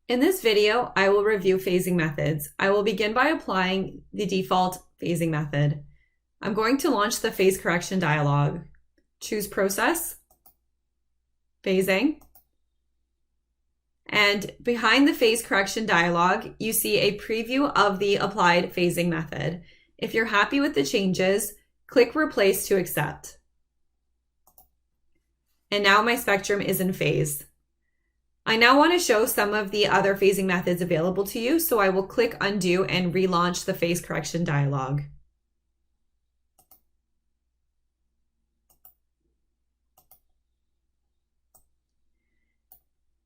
In this video, I will review phasing methods. I will begin by applying the default phasing method. I'm going to launch the phase correction dialog. Choose Process, Phasing, and behind the phase correction dialog, you see a preview of the applied phasing method. If you're happy with the changes, click Replace to accept. And now my spectrum is in phase. I now want to show some of the other phasing methods available to you, so I will click Undo and relaunch the phase correction dialog.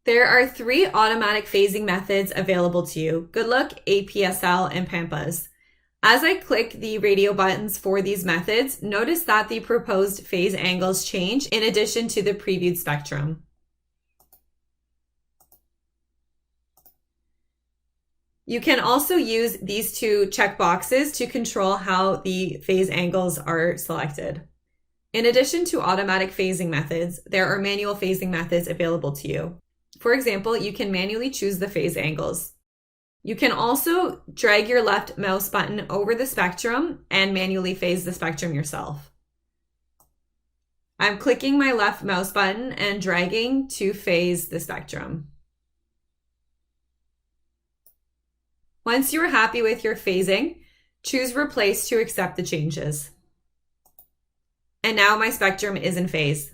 There are 3 automatic phasing methods available to you: Good Look, APSL, and Pampas. As I click the radio buttons for these methods, notice that the proposed phase angles change in addition to the previewed spectrum. You can also use these 2 checkboxes to control how the phase angles are selected. In addition to automatic phasing methods, there are manual phasing methods available to you. For example, you can manually choose the phase angles. You can also drag your left mouse button over the spectrum and manually phase the spectrum yourself. I'm clicking my left mouse button and dragging to phase the spectrum. Once you're happy with your phasing, choose Replace to accept the changes. And now my spectrum is in phase.